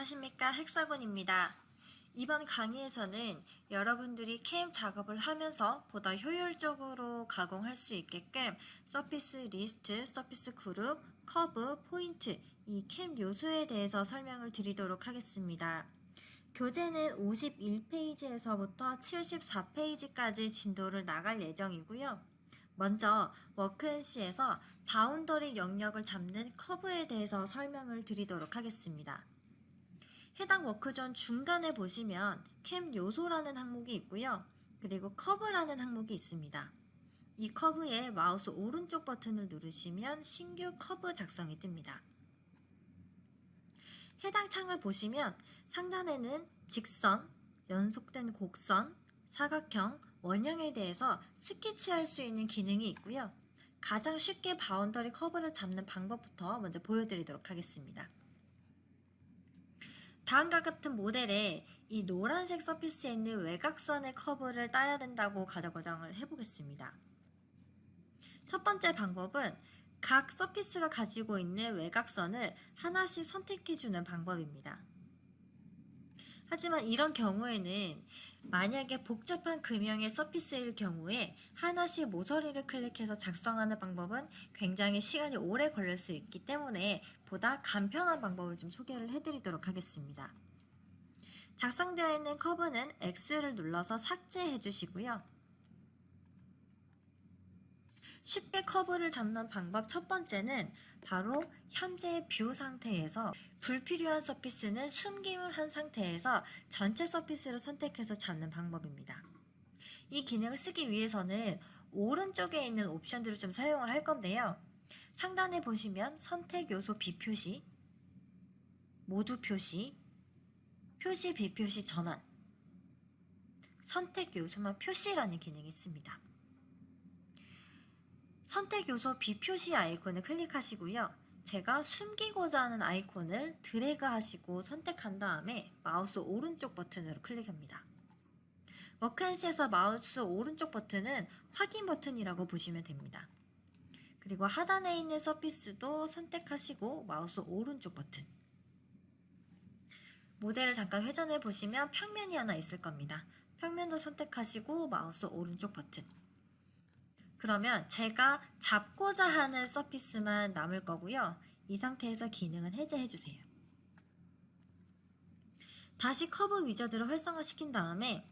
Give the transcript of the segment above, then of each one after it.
안녕하십니까, 헥사곤입니다. 이번 강의에서는 여러분들이 캠 작업을 하면서 보다 효율적으로 가공할 수 있게끔 서피스 리스트, 서피스 그룹, 커브, 포인트, 이 캠 요소에 대해서 설명을 드리도록 하겠습니다. 교재는 51페이지에서부터 74페이지까지 진도를 나갈 예정이고요. 먼저 워크앤시에서 바운더리 영역을 잡는 커브에 대해서 설명을 드리도록 하겠습니다. 해당 워크존 중간에 보시면 캠 요소라는 항목이 있고요. 그리고 커브라는 항목이 있습니다. 이 커브에 마우스 오른쪽 버튼을 누르시면 신규 커브 작성이 뜹니다. 해당 창을 보시면 상단에는 직선, 연속된 곡선, 사각형, 원형에 대해서 스케치할 수 있는 기능이 있고요. 가장 쉽게 바운더리 커브를 잡는 방법부터 먼저 보여드리도록 하겠습니다. 다음과 같은 모델에 이 노란색 서피스에 있는 외곽선의 커브를 따야 된다고 가정을 해보겠습니다. 첫 번째 방법은 각 서피스가 가지고 있는 외곽선을 하나씩 선택해주는 방법입니다. 하지만 이런 경우에는 만약에 복잡한 금형의 서피스일 경우에 하나씩 모서리를 클릭해서 작성하는 방법은 굉장히 시간이 오래 걸릴 수 있기 때문에 보다 간편한 방법을 좀 소개를 해드리도록 하겠습니다. 작성되어 있는 커브는 X를 눌러서 삭제해 주시고요. 쉽게 커브를 잡는 방법 첫 번째는 바로 현재 뷰 상태에서 불필요한 서피스는 숨김을 한 상태에서 전체 서피스를 선택해서 잡는 방법입니다. 이 기능을 쓰기 위해서는 오른쪽에 있는 옵션들을 좀 사용을 할 건데요. 상단에 보시면 선택 요소 비표시, 모두 표시, 표시 비표시 전환, 선택 요소만 표시라는 기능이 있습니다. 선택 요소 비표시 아이콘을 클릭하시고요. 제가 숨기고자 하는 아이콘을 드래그 하시고 선택한 다음에 마우스 오른쪽 버튼으로 클릭합니다. 워크앤시에서 마우스 오른쪽 버튼은 확인 버튼이라고 보시면 됩니다. 그리고 하단에 있는 서피스도 선택하시고 마우스 오른쪽 버튼. 모델을 잠깐 회전해 보시면 평면이 하나 있을 겁니다. 평면도 선택하시고 마우스 오른쪽 버튼. 그러면 제가 잡고자 하는 서피스만 남을 거고요. 이 상태에서 기능은 해제해 주세요. 다시 커브 위저드를 활성화시킨 다음에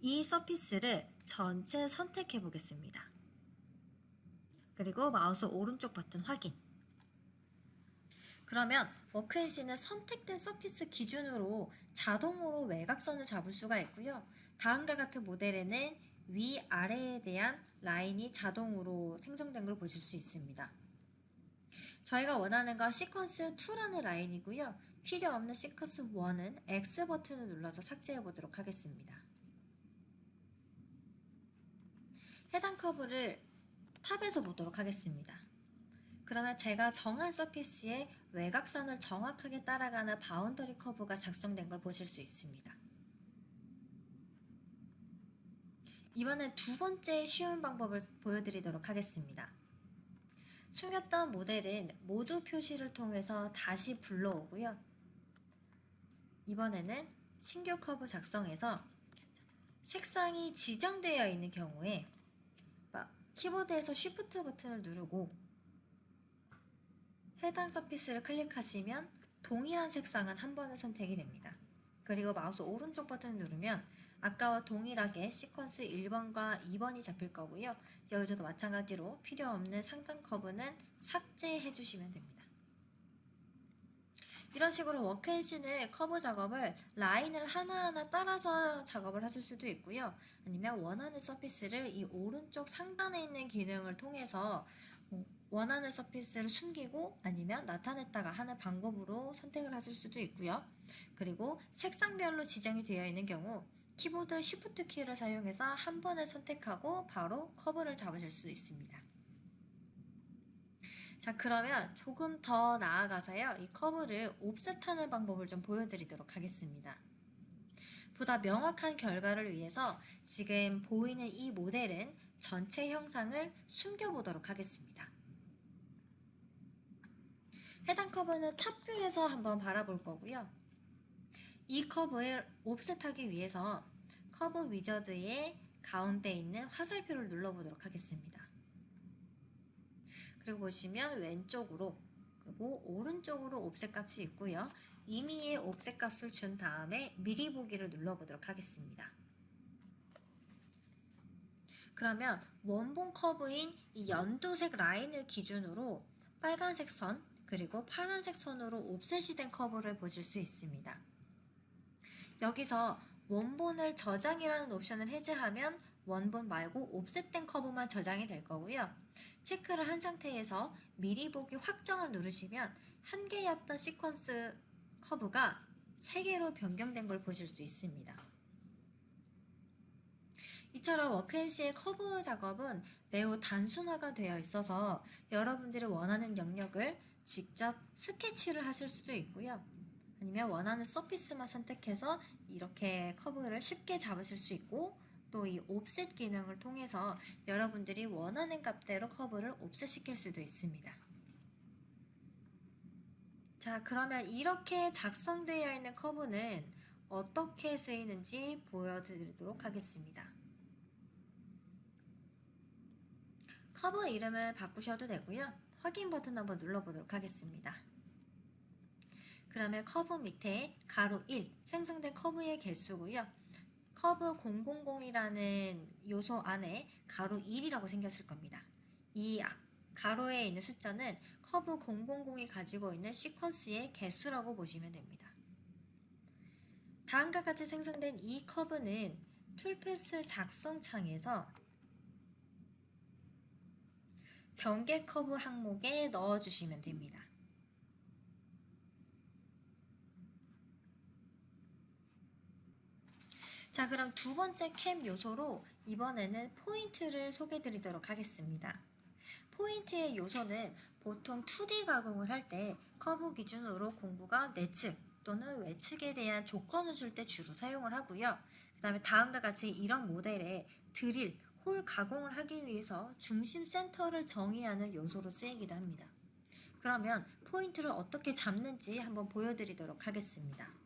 이 서피스를 전체 선택해 보겠습니다. 그리고 마우스 오른쪽 버튼 확인. 그러면 워크앤시는 선택된 서피스 기준으로 자동으로 외곽선을 잡을 수가 있고요. 다음과 같은 모델에는 위아래에 대한 라인이 자동으로 생성된 걸 보실 수 있습니다. 저희가 원하는 건 시퀀스 2라는 라인이고요. 필요 없는 시퀀스 1은 X 버튼을 눌러서 삭제해 보도록 하겠습니다. 해당 커브를 탑에서 보도록 하겠습니다. 그러면 제가 정한 서피스의 외곽선을 정확하게 따라가는 바운더리 커브가 작성된 걸 보실 수 있습니다. 이번엔 두 번째 쉬운 방법을 보여드리도록 하겠습니다. 숨겼던 모델은 모두 표시를 통해서 다시 불러오고요. 이번에는 신규 커브 작성해서 색상이 지정되어 있는 경우에 키보드에서 Shift 버튼을 누르고 해당 서피스를 클릭하시면 동일한 색상은 한 번에 선택이 됩니다. 그리고 마우스 오른쪽 버튼을 누르면 아까와 동일하게 시퀀스 1번과 2번이 잡힐 거고요. 여기서도 마찬가지로 필요 없는 상단 커브는 삭제해 주시면 됩니다. 이런 식으로 워크앤시는 커브 작업을 라인을 하나하나 따라서 작업을 하실 수도 있고요. 아니면 원하는 서피스를 이 오른쪽 상단에 있는 기능을 통해서 원하는 서피스를 숨기고 아니면 나타냈다가 하는 방법으로 선택을 하실 수도 있고요. 그리고 색상별로 지정이 되어 있는 경우 키보드 Shift 키를 사용해서 한 번에 선택하고 바로 커브를 잡으실 수 있습니다. 자, 그러면 조금 더 나아가서요. 이 커브를 옵셋하는 방법을 좀 보여드리도록 하겠습니다. 보다 명확한 결과를 위해서 지금 보이는 이 모델은 전체 형상을 숨겨보도록 하겠습니다. 해당 커브는 탑뷰에서 한번 바라볼 거고요. 이 커브를 옵셋하기 위해서 커브 위저드의 가운데 있는 화살표를 눌러보도록 하겠습니다. 그리고 보시면 왼쪽으로 그리고 오른쪽으로 옵셋 값이 있고요. 임의의 옵셋 값을 준 다음에 미리 보기를 눌러보도록 하겠습니다. 그러면 원본 커브인 이 연두색 라인을 기준으로 빨간색 선 그리고 파란색 선으로 옵셋이 된 커브를 보실 수 있습니다. 여기서 원본을 저장이라는 옵션을 해제하면 원본 말고 옵셋된 커브만 저장이 될 거고요. 체크를 한 상태에서 미리 보기 확정을 누르시면 한 개였던 시퀀스 커브가 3개로 변경된 걸 보실 수 있습니다. 이처럼 워크앤시의 커브 작업은 매우 단순화가 되어 있어서 여러분들이 원하는 영역을 직접 스케치를 하실 수도 있고요. 아니면 원하는 서피스만 선택해서 이렇게 커브를 쉽게 잡으실 수 있고 또 이 옵셋 기능을 통해서 여러분들이 원하는 값대로 커브를 옵셋 시킬 수도 있습니다. 자, 그러면 이렇게 작성되어 있는 커브는 어떻게 쓰이는지 보여드리도록 하겠습니다. 커브 이름을 바꾸셔도 되고요. 확인 버튼 한번 눌러보도록 하겠습니다. 그러면 커브 밑에 가로 1 생성된 커브의 개수고요. 커브 000이라는 요소 안에 가로 1이라고 생겼을 겁니다. 이 가로에 있는 숫자는 커브 000이 가지고 있는 시퀀스의 개수라고 보시면 됩니다. 다음과 같이 생성된 이 커브는 툴패스 작성 창에서 경계 커브 항목에 넣어주시면 됩니다. 자, 그럼 두 번째 캠 요소로 이번에는 포인트를 소개해 드리도록 하겠습니다. 포인트의 요소는 보통 2D 가공을 할 때 커브 기준으로 공구가 내측 또는 외측에 대한 조건을 줄 때 주로 사용을 하고요. 그 다음에 다음과 같이 이런 모델에 드릴, 홀 가공을 하기 위해서 중심 센터를 정의하는 요소로 쓰이기도 합니다. 그러면 포인트를 어떻게 잡는지 한번 보여드리도록 하겠습니다.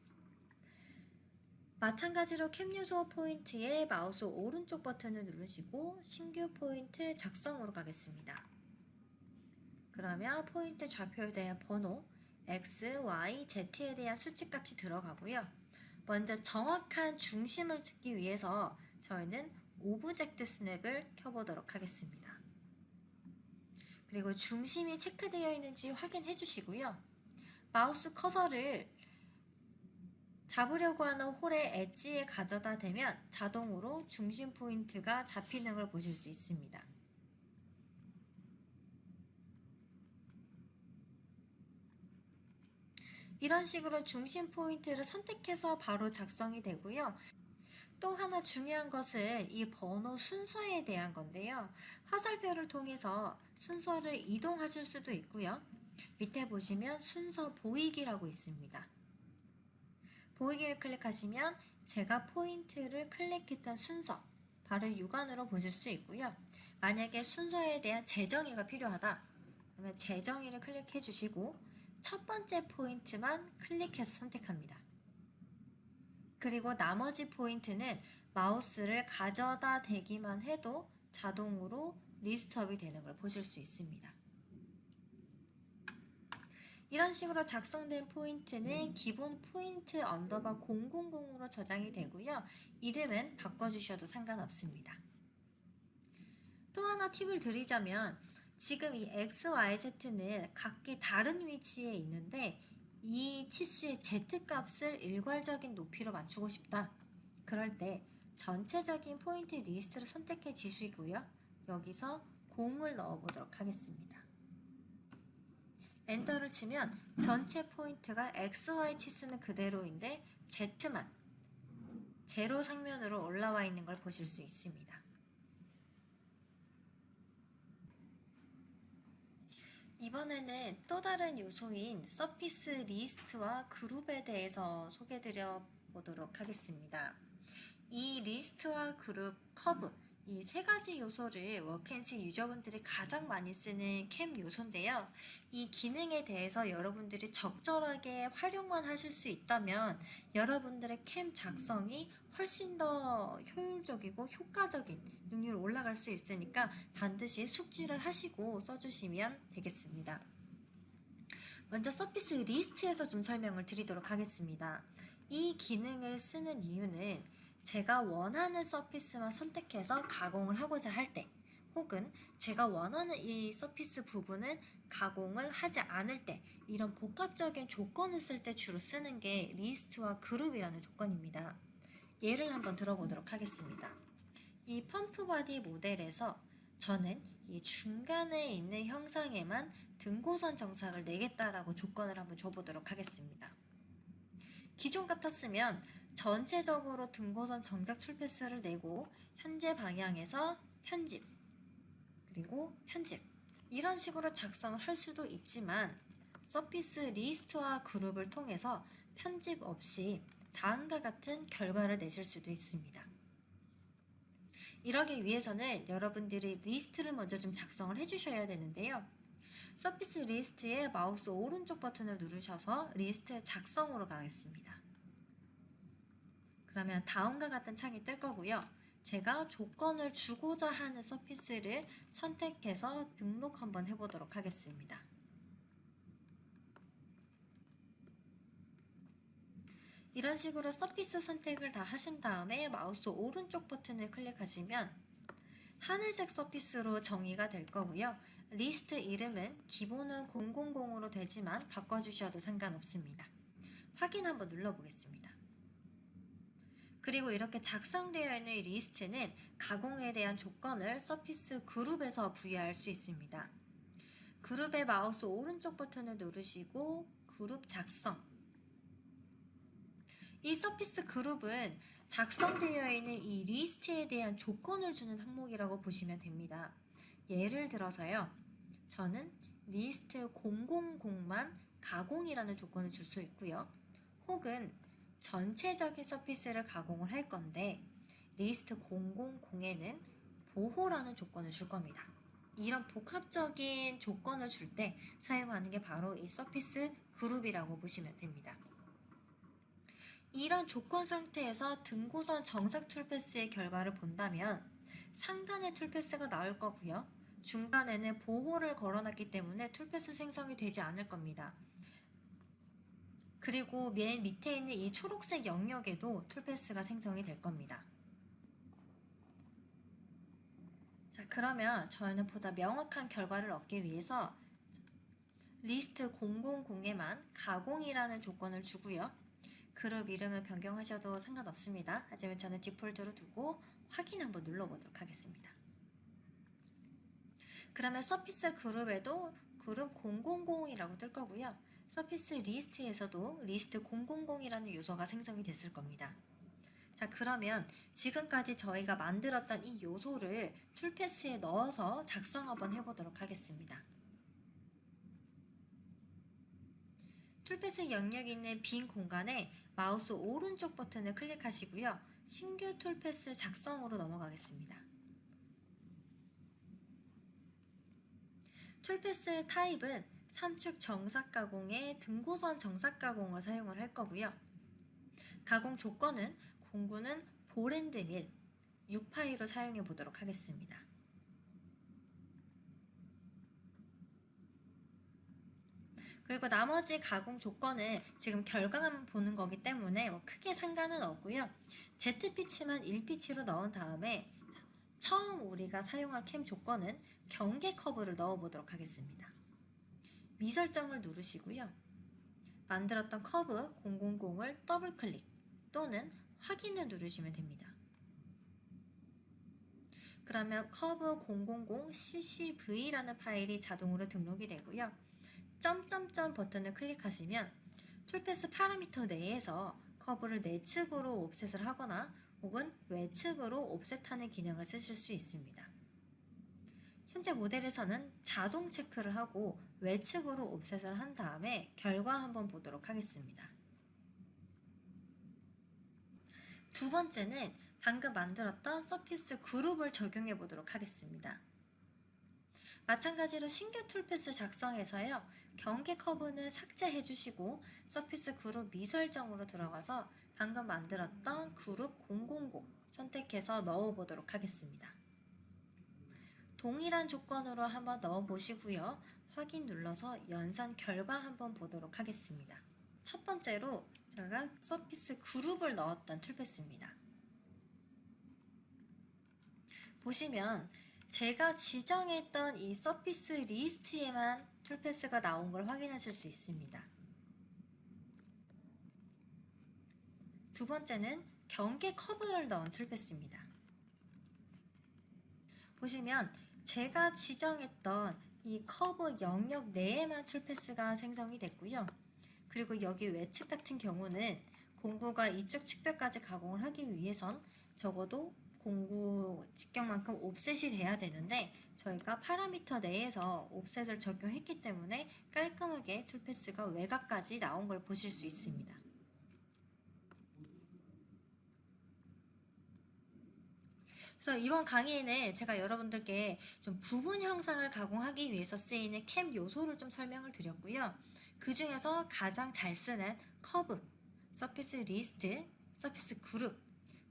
마찬가지로 캠 요소 포인트에 마우스 오른쪽 버튼을 누르시고 신규 포인트 작성으로 가겠습니다. 그러면 포인트 좌표에 대한 번호, X, Y, Z에 대한 수치값이 들어가고요. 먼저 정확한 중심을 찾기 위해서 저희는 오브젝트 스냅을 켜보도록 하겠습니다. 그리고 중심이 체크되어 있는지 확인해 주시고요. 마우스 커서를 잡으려고 하는 홀의 엣지에 가져다 대면 자동으로 중심 포인트가 잡히는 걸 보실 수 있습니다. 이런 식으로 중심 포인트를 선택해서 바로 작성이 되고요. 또 하나 중요한 것은 이 번호 순서에 대한 건데요. 화살표를 통해서 순서를 이동하실 수도 있고요. 밑에 보시면 순서 보이기라고 있습니다. 보이기를 클릭하시면 제가 포인트를 클릭했던 순서, 바로 육안으로 보실 수 있고요. 만약에 순서에 대한 재정의가 필요하다, 그러면 재정의를 클릭해 주시고 첫 번째 포인트만 클릭해서 선택합니다. 그리고 나머지 포인트는 마우스를 가져다 대기만 해도 자동으로 리스트업이 되는 걸 보실 수 있습니다. 이런 식으로 작성된 포인트는 기본 포인트 언더바 000으로 저장이 되고요. 이름은 바꿔주셔도 상관없습니다. 또 하나 팁을 드리자면 지금 이 X, Y, Z는 각기 다른 위치에 있는데 이 치수의 Z값을 일괄적인 높이로 맞추고 싶다. 그럴 때 전체적인 포인트 리스트를 선택해 주시고요. 여기서 0을 넣어보도록 하겠습니다. 엔터를 치면 전체 포인트가 XY 치수는 그대로인데 Z만 제로 상면으로 올라와 있는 걸 보실 수 있습니다. 이번에는 또 다른 요소인 서피스 리스트와 그룹에 대해서 소개드려 보도록 하겠습니다. 이 리스트와 그룹 커브, 이 세 가지 요소를 워켄시 유저분들이 가장 많이 쓰는 캠 요소인데요. 이 기능에 대해서 여러분들이 적절하게 활용만 하실 수 있다면 여러분들의 캠 작성이 훨씬 더 효율적이고 효과적인 능률이 올라갈 수 있으니까 반드시 숙지를 하시고 써주시면 되겠습니다. 먼저 서피스 리스트에서 좀 설명을 드리도록 하겠습니다. 이 기능을 쓰는 이유는 제가 원하는 서피스만 선택해서 가공을 하고자 할 때, 혹은 제가 원하는 이 서피스 부분은 가공을 하지 않을 때, 이런 복합적인 조건을 쓸 때 주로 쓰는 게 리스트와 그룹이라는 조건입니다. 예를 한번 들어보도록 하겠습니다. 이 펌프 바디 모델에서 저는 이 중간에 있는 형상에만 등고선 정삭을 내겠다라고 조건을 한번 줘보도록 하겠습니다. 기존 같았으면 전체적으로 등고선 정삭 출패스를 내고 현재 방향에서 편집, 그리고 편집 이런 식으로 작성을 할 수도 있지만 서피스 리스트와 그룹을 통해서 편집 없이 다음과 같은 결과를 내실 수도 있습니다. 이러기 위해서는 여러분들이 리스트를 먼저 좀 작성을 해주셔야 되는데요. 서피스 리스트의 마우스 오른쪽 버튼을 누르셔서 리스트 작성으로 가겠습니다. 그러면 다음과 같은 창이 뜰 거고요. 제가 조건을 주고자 하는 서피스를 선택해서 등록 한번 해보도록 하겠습니다. 이런 식으로 서피스 선택을 다 하신 다음에 마우스 오른쪽 버튼을 클릭하시면 하늘색 서피스로 정의가 될 거고요. 리스트 이름은 기본은 000으로 되지만 바꿔주셔도 상관없습니다. 확인 한번 눌러보겠습니다. 그리고 이렇게 작성되어 있는 리스트는 가공에 대한 조건을 서피스 그룹에서 부여할 수 있습니다. 그룹의 마우스 오른쪽 버튼을 누르시고 그룹 작성. 이 서피스 그룹은 작성되어 있는 이 리스트에 대한 조건을 주는 항목이라고 보시면 됩니다. 예를 들어서요. 저는 리스트 000만 가공이라는 조건을 줄 수 있고요. 혹은 전체적인 서피스를 가공을 할 건데 리스트 000에는 보호라는 조건을 줄 겁니다. 이런 복합적인 조건을 줄 때 사용하는 게 바로 이 서피스 그룹이라고 보시면 됩니다. 이런 조건 상태에서 등고선 정삭 툴패스의 결과를 본다면 상단에 툴패스가 나올 거고요. 중간에는 보호를 걸어놨기 때문에 툴패스 생성이 되지 않을 겁니다. 그리고 맨 밑에 있는 이 초록색 영역에도 툴패스가 생성이 될 겁니다. 자, 그러면 저희는 보다 명확한 결과를 얻기 위해서 리스트 000에만 가공이라는 조건을 주고요. 그룹 이름을 변경하셔도 상관없습니다. 하지만 저는 디폴트로 두고 확인 한번 눌러보도록 하겠습니다. 그러면 서피스 그룹에도 그룹 000이라고 뜰 거고요. 서피스 리스트에서도 리스트 000이라는 요소가 생성이 됐을 겁니다. 자, 그러면 지금까지 저희가 만들었던 이 요소를 툴패스에 넣어서 작성 한번 해보도록 하겠습니다. 툴패스 영역이 있는 빈 공간에 마우스 오른쪽 버튼을 클릭하시고요. 신규 툴패스 작성으로 넘어가겠습니다. 툴패스 타입은 3축 정삭 가공에 등고선 정삭 가공을 사용을 할 거고요. 가공 조건은 공구는 볼앤드밀 6파이로 사용해 보도록 하겠습니다. 그리고 나머지 가공 조건은 지금 결과만 보는 거기 때문에 크게 상관은 없고요. Z피치만 1피치로 넣은 다음에 처음 우리가 사용할 캠 조건은 경계 커브를 넣어보도록 하겠습니다. 미설정을 누르시고요. 만들었던 커브 000을 더블클릭 또는 확인을 누르시면 됩니다. 그러면 커브 000 ccv라는 파일이 자동으로 등록이 되고요. 점점점 버튼을 클릭하시면 툴패스 파라미터 내에서 커브를 내측으로 옵셋을 하거나 혹은 외측으로 옵셋하는 기능을 쓰실 수 있습니다. 현재 모델에서는 자동 체크를 하고 외측으로 옵셋을 한 다음에 결과 한번 보도록 하겠습니다. 두 번째는 방금 만들었던 서피스 그룹을 적용해 보도록 하겠습니다. 마찬가지로 신규 툴패스 작성에서요. 경계 커브는 삭제해 주시고 서피스 그룹 미설정으로 들어가서 방금 만들었던 그룹 000 선택해서 넣어 보도록 하겠습니다. 동일한 조건으로 한번 넣어 보시고요. 확인 눌러서 연산 결과 한번 보도록 하겠습니다. 첫 번째로 제가 서피스 그룹을 넣었던 툴패스입니다. 보시면 제가 지정했던 이 서피스 리스트에만 툴패스가 나온 걸 확인하실 수 있습니다. 두 번째는 경계 커브를 넣은 툴패스입니다. 보시면 제가 지정했던 이 커브 영역 내에만 툴패스가 생성이 됐고요. 그리고 여기 외측 같은 경우는 공구가 이쪽 측벽까지 가공을 하기 위해선 적어도 공구 직경만큼 옵셋이 돼야 되는데 저희가 파라미터 내에서 옵셋을 적용했기 때문에 깔끔하게 툴패스가 외곽까지 나온 걸 보실 수 있습니다. 그래서 이번 강의에는 제가 여러분들께 좀 부분 형상을 가공하기 위해서 쓰이는 캠 요소를 좀 설명을 드렸고요. 그 중에서 가장 잘 쓰는 커브, 서피스 리스트, 서피스 그룹,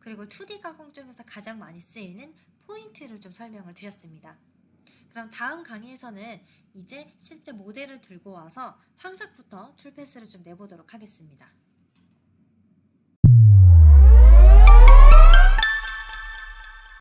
그리고 2D 가공 중에서 가장 많이 쓰이는 포인트를 좀 설명을 드렸습니다. 그럼 다음 강의에서는 이제 실제 모델을 들고 와서 황삭부터 툴패스를 좀 내보도록 하겠습니다.